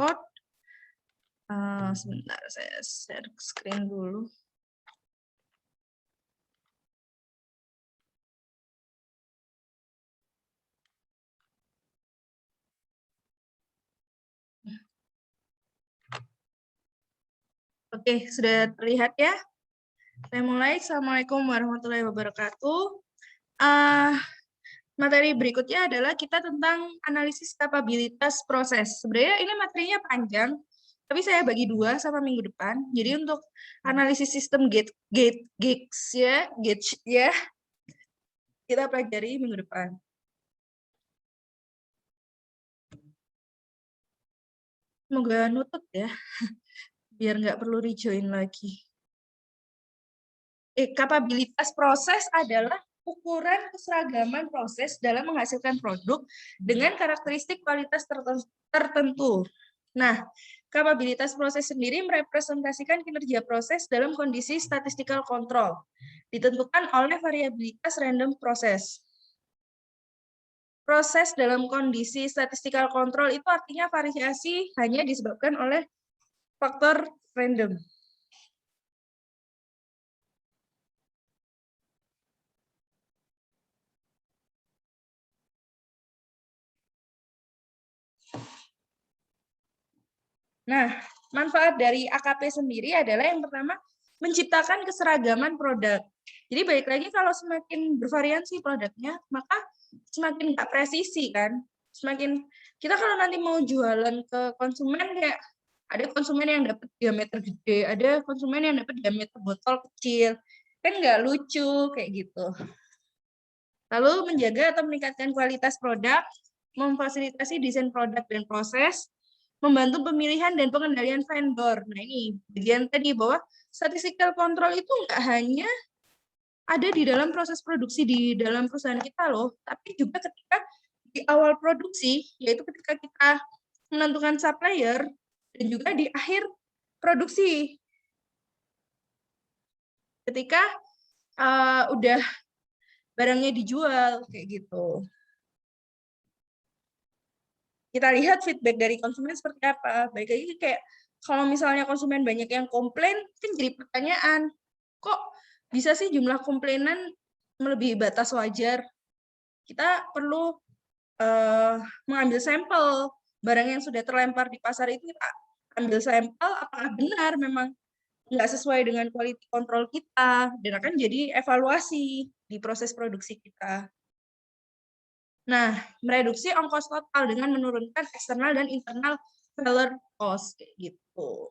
code. Sebentar, saya share screen dulu. Oke, sudah terlihat ya? Saya mulai. Assalamualaikum warahmatullahi wabarakatuh. Materi berikutnya adalah kita tentang analisis kapabilitas proses. Sebenarnya ini materinya panjang, tapi saya bagi dua sama minggu depan. Jadi untuk analisis sistem gauge ya, kita pelajari minggu depan. Semoga nutut ya, biar nggak perlu rejoin lagi. Kapabilitas proses adalah ukuran keseragaman proses dalam menghasilkan produk dengan karakteristik kualitas tertentu. Nah, kapabilitas proses sendiri merepresentasikan kinerja proses dalam kondisi statistical control, ditentukan oleh variabilitas random proses. Proses dalam kondisi statistical control itu artinya variasi hanya disebabkan oleh faktor random. Nah, manfaat dari AKP sendiri adalah yang pertama, menciptakan keseragaman produk. Jadi balik lagi kalau semakin bervariasi produknya, maka semakin nggak presisi kan. Semakin kita kalau nanti mau jualan ke konsumen kayak ada konsumen yang dapat diameter gede, ada konsumen yang dapat diameter botol kecil. Kan nggak lucu kayak gitu. Lalu menjaga atau meningkatkan kualitas produk, memfasilitasi desain produk dan proses, membantu pemilihan dan pengendalian vendor. Nah ini bagian tadi bahwa statistical control itu nggak hanya ada di dalam proses produksi di dalam perusahaan kita loh, tapi juga ketika di awal produksi, yaitu ketika kita menentukan supplier, dan juga di akhir produksi. Ketika udah barangnya dijual, kayak gitu. Kita lihat feedback dari konsumen seperti apa. Baik lagi kayak kalau misalnya konsumen banyak yang komplain, kan jadi pertanyaan, kok bisa sih jumlah komplainan melebihi batas wajar? Kita perlu mengambil sampel barang yang sudah terlempar di pasar itu, kita ambil sampel apakah benar memang nggak sesuai dengan quality control kita, dan akan jadi evaluasi di proses produksi kita. Nah, mereduksi ongkos total dengan menurunkan eksternal dan internal seller cost kayak gitu.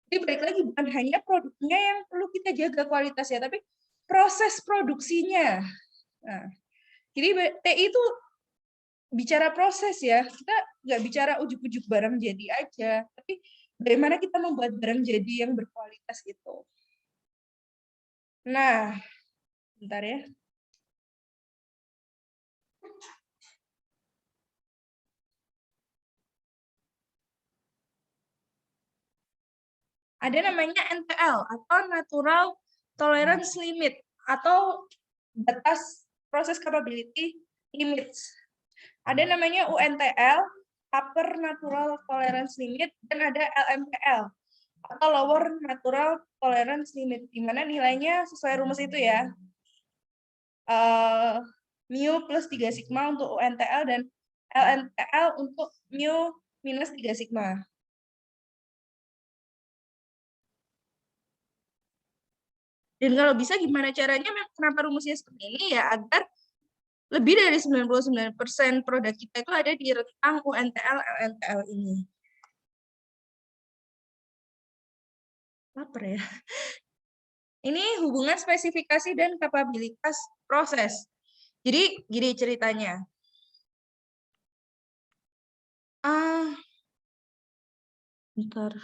Jadi balik lagi bukan hanya produknya yang perlu kita jaga kualitasnya, tapi proses produksinya. Nah, jadi TI itu bicara proses ya, kita nggak bicara ujuk-ujuk barang jadi aja, tapi bagaimana kita membuat barang jadi yang berkualitas gitu. Nah, bentar ya. Ada namanya NTL atau Natural Tolerance Limit atau batas proses capability limits. Ada namanya UNTL, Upper Natural Tolerance Limit, dan ada LMTL atau Lower Natural Tolerance Limit, di mana nilainya sesuai rumus itu ya. Mu plus 3 sigma untuk UNTL dan LMTL untuk mu minus 3 sigma. Dan kalau bisa gimana caranya, kenapa rumusnya seperti ini ya, agar lebih dari 99% produk kita itu ada di rentang UNTL, LNTL ini. Laper ya. Ini hubungan spesifikasi dan kapabilitas proses. Jadi gini ceritanya. Bentar.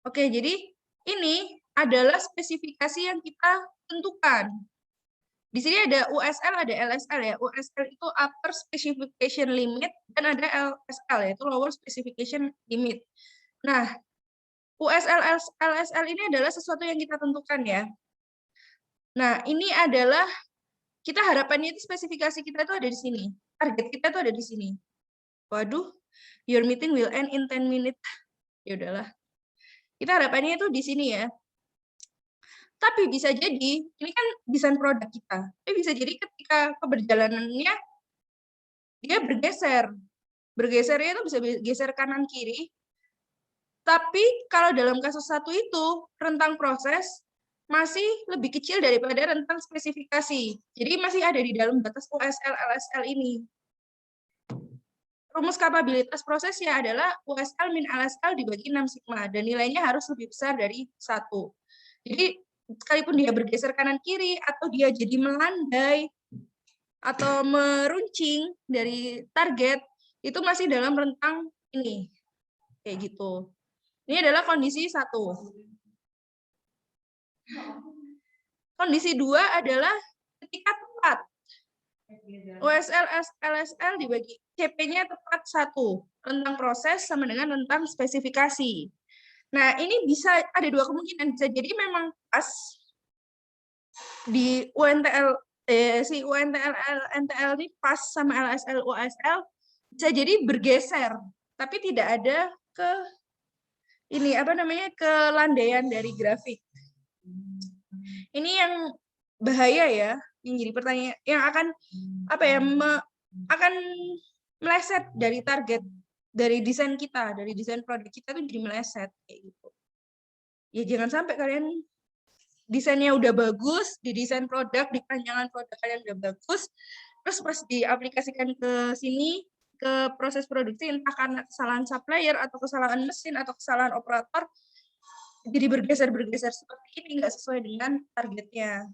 Oke, jadi ini adalah spesifikasi yang kita tentukan. Di sini ada USL, ada LSL ya. USL itu Upper Specification Limit, dan ada LSL yaitu Lower Specification Limit. Nah, USL LSL ini adalah sesuatu yang kita tentukan ya. Nah, ini adalah kita harapannya itu spesifikasi kita itu ada di sini. Target kita itu ada di sini. Waduh, your meeting will end in 10 minutes. Ya udahlah. Kita harapannya itu di sini ya. Tapi bisa jadi, ini kan desain produk kita. Tapi bisa jadi ketika keberjalanannya, dia bergeser. Bergesernya itu bisa geser kanan kiri. Tapi kalau dalam kasus satu itu, rentang proses masih lebih kecil daripada rentang spesifikasi. Jadi masih ada di dalam batas USL LSL ini. Rumus kapabilitas prosesnya adalah USL min LSL dibagi 6 sigma, dan nilainya harus lebih besar dari 1. Jadi, sekalipun dia bergeser kanan kiri, atau dia jadi melandai, atau meruncing dari target, itu masih dalam rentang ini. Kayak gitu. Ini adalah kondisi 1. Kondisi 2 adalah ketika tepat. USL LSL dibagi CP-nya tepat 1. Rentang proses sama dengan rentang spesifikasi. Nah, ini bisa ada 2 kemungkinan. Bisa jadi memang pas di UNTL si UNTL NTL ini pas sama LSL USL bisa jadi bergeser, tapi tidak ada ke ini apa namanya kelandaian dari grafik. Ini yang bahaya ya, yang jadi pertanyaan yang akan apa ya akan meleset dari target dari desain kita, dari desain produk kita tuh jadi meleset kayak gitu. Ya jangan sampai kalian desainnya udah bagus, di desain produk, di perancangan produk kalian udah bagus, terus pas diaplikasikan ke sini, ke proses produksi, entah karena kesalahan supplier, atau kesalahan mesin, atau kesalahan operator, jadi bergeser-bergeser seperti ini, nggak sesuai dengan targetnya.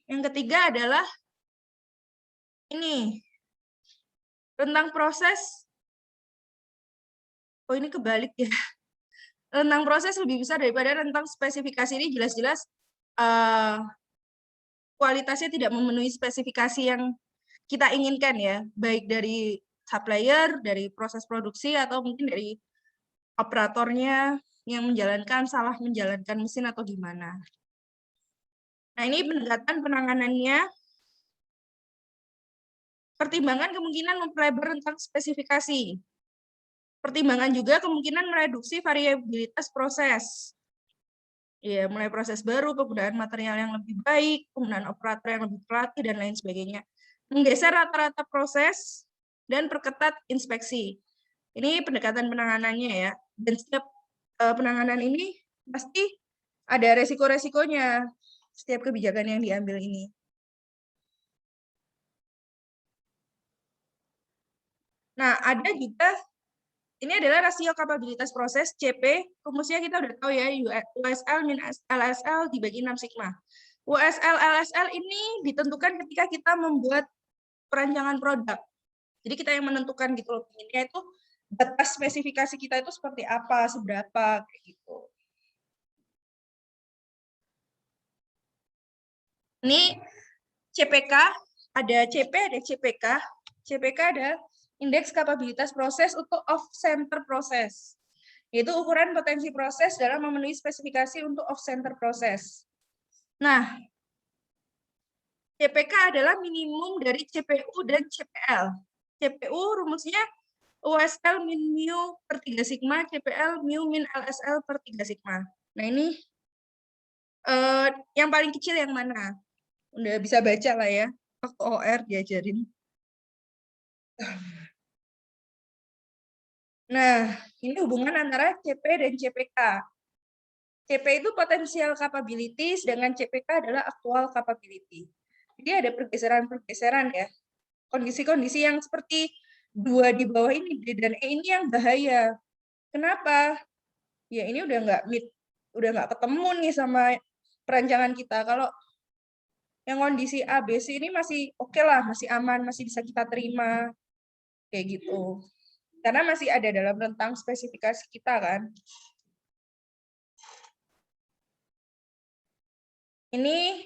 Yang ketiga adalah ini, rentang proses, oh ini kebalik ya, rentang proses lebih besar daripada rentang spesifikasi. Ini jelas-jelas kualitasnya tidak memenuhi spesifikasi yang kita inginkan ya, baik dari supplier, dari proses produksi, atau mungkin dari operatornya yang menjalankan, salah menjalankan mesin atau gimana. Nah, ini pendekatan penanganannya, pertimbangan kemungkinan memperlebar rentang spesifikasi. Pertimbangan juga kemungkinan mereduksi variabilitas proses. Ya, mulai proses baru, penggunaan material yang lebih baik, penggunaan operator yang lebih terlatih, dan lain sebagainya. Menggeser rata-rata proses, dan perketat inspeksi. Ini pendekatan penanganannya ya. Dan setiap penanganan ini pasti ada resiko-resikonya, setiap kebijakan yang diambil ini. Nah, ada juga, ini adalah rasio kapabilitas proses, CP, rumusnya kita udah tahu ya, USL min LSL dibagi 6 sigma. USL LSL ini ditentukan ketika kita membuat perancangan produk. Jadi kita yang menentukan gitu loh, pinginnya itu batas spesifikasi kita itu seperti apa, seberapa, kayak gitu. Ini CPK, ada CP, ada CPK. CPK ada indeks kapabilitas proses untuk off-center proses. Yaitu ukuran potensi proses dalam memenuhi spesifikasi untuk off-center proses. Nah, CPK adalah minimum dari CPU dan CPL. CPU rumusnya USL min mu per 3 sigma, CPL mu min LSL per 3 sigma. Nah, ini yang paling kecil yang mana? Udah bisa baca lah ya, waktu OR diajarin. Nah, ini hubungan antara CP dan CPK. CP itu potensial capabilities, dengan CPK adalah actual capability. Jadi ada pergeseran-pergeseran ya. Kondisi-kondisi yang seperti 2 di bawah ini, D dan E ini yang bahaya. Kenapa? Ya ini udah nggak ketemu nih sama perancangan kita. Kalau yang kondisi A, B, C ini masih oke lah, masih aman, masih bisa kita terima. Kayak gitu. Karena masih ada dalam rentang spesifikasi kita kan. Ini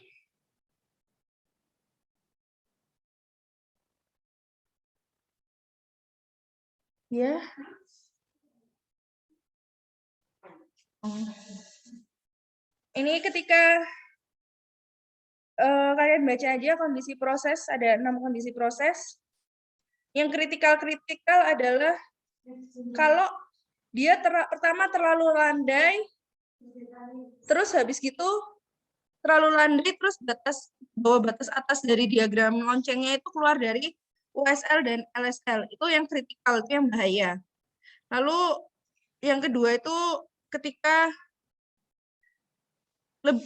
Ya. Ini ketika kalian baca aja kondisi proses, ada 6 kondisi proses. Yang kritikal adalah kalau dia pertama terlalu landai, terus habis gitu terlalu landai, terus bawah batas atas dari diagram loncengnya itu keluar dari USL dan LSL. Itu yang kritikal, itu yang bahaya. Lalu yang kedua itu ketika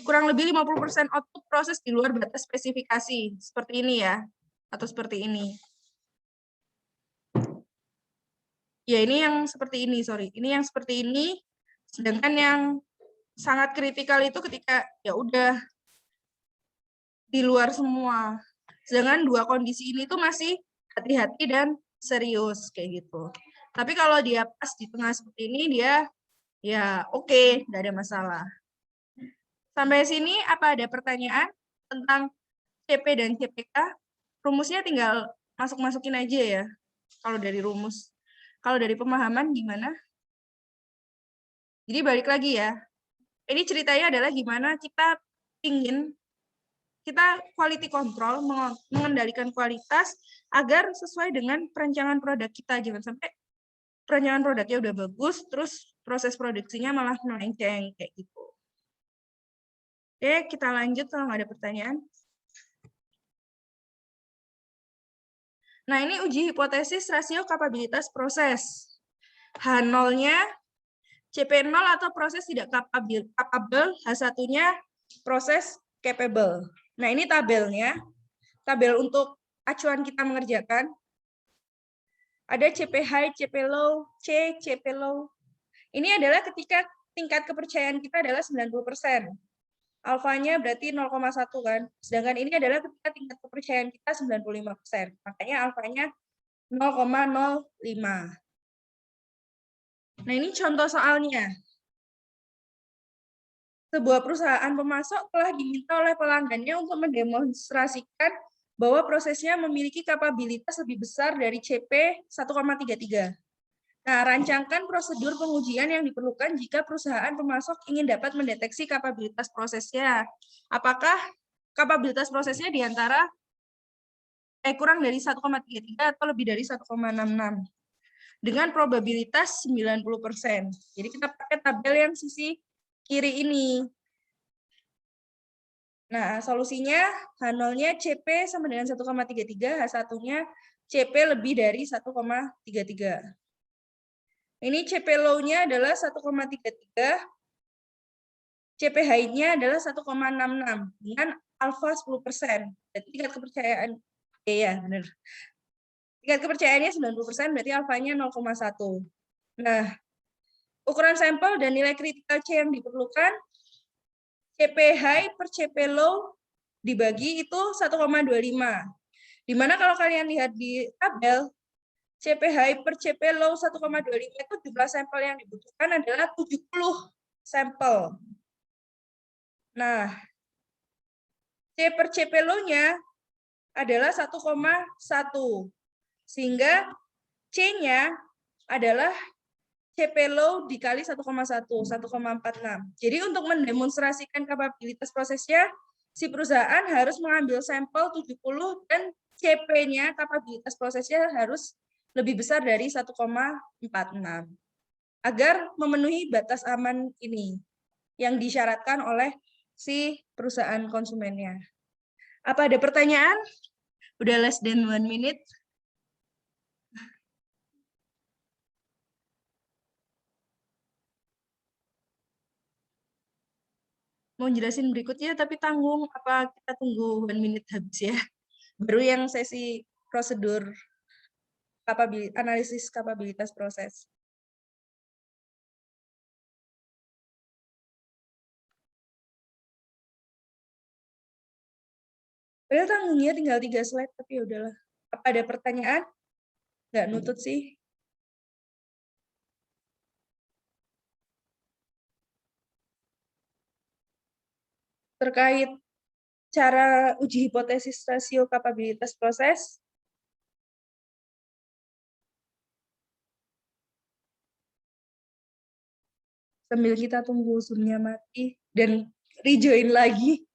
kurang lebih 50% output proses di luar batas spesifikasi. Seperti ini ya, atau seperti ini. Ya, ini yang seperti ini, sorry. Ini yang seperti ini, sedangkan yang sangat kritikal itu ketika ya udah di luar semua. Sedangkan dua kondisi ini tuh masih hati-hati dan serius kayak gitu. Tapi kalau dia pas di tengah seperti ini, dia ya oke, nggak ada masalah. Sampai sini apa ada pertanyaan tentang CP dan CPK? Rumusnya tinggal masuk-masukin aja ya, kalau dari rumus. Kalau dari pemahaman gimana? Jadi balik lagi ya, ini ceritanya adalah gimana kita ingin kita quality control, mengendalikan kualitas agar sesuai dengan perencanaan produk kita. Jangan sampai perencanaan produknya udah bagus, terus proses produksinya malah melenceng kayak gitu. Oke, kita lanjut kalau nggak ada pertanyaan. Nah, ini uji hipotesis rasio kapabilitas proses. H0-nya CP0 atau proses tidak capable, H1-nya proses capable. Nah, ini tabelnya. Tabel untuk acuan kita mengerjakan. Ada CP high, CP low, CP low. Ini adalah ketika tingkat kepercayaan kita adalah 90%. Alfanya berarti 0,1 kan. Sedangkan ini adalah ketika tingkat kepercayaan kita 95%. Makanya alfanya 0,05. Nah, ini contoh soalnya. Sebuah perusahaan pemasok telah diminta oleh pelanggannya untuk mendemonstrasikan bahwa prosesnya memiliki kapabilitas lebih besar dari CP 1,33. Nah, rancangkan prosedur pengujian yang diperlukan jika perusahaan pemasok ingin dapat mendeteksi kapabilitas prosesnya. Apakah kapabilitas prosesnya di antara kurang dari 1,33 atau lebih dari 1,66 dengan probabilitas 90%. Jadi kita pakai tabel yang sisi kiri ini. Nah, solusinya H0-nya CP sama dengan 1,33, H1-nya CP lebih dari 1,33. Ini CP low-nya adalah 1,33, CP high-nya adalah 1,66 dengan alfa 10%. Jadi tingkat kepercayaan ya, benar. Tingkat kepercayaannya 90%, berarti alfanya 0,1. Nah, ukuran sampel dan nilai kritikal C yang diperlukan CP high per CP low dibagi itu 1,25. Dimana kalau kalian lihat di tabel, CP high per CP low 1,25 itu jumlah sampel yang dibutuhkan adalah 70 sampel. Nah, C per CP low-nya adalah 1,1. Sehingga C-nya adalah CP low dikali 1,1, 1,46. Jadi untuk mendemonstrasikan kapabilitas prosesnya, si perusahaan harus mengambil sampel 70 dan CP-nya, kapabilitas prosesnya harus lebih besar dari 1,46. Agar memenuhi batas aman ini yang disyaratkan oleh si perusahaan konsumennya. Apa ada pertanyaan? Udah less than 1 minute. Mau jelasin berikutnya, tapi tanggung. Apa kita tunggu 1 minute habis ya? Baru yang sesi prosedur analisis kapabilitas proses. Padahal tanggungnya tinggal 3 slide, tapi ya udahlah. Apa ada pertanyaan? Nggak nutut sih. Terkait cara uji hipotesis rasio kapabilitas proses, sambil kita tunggu Zoom-nya mati dan rejoin lagi.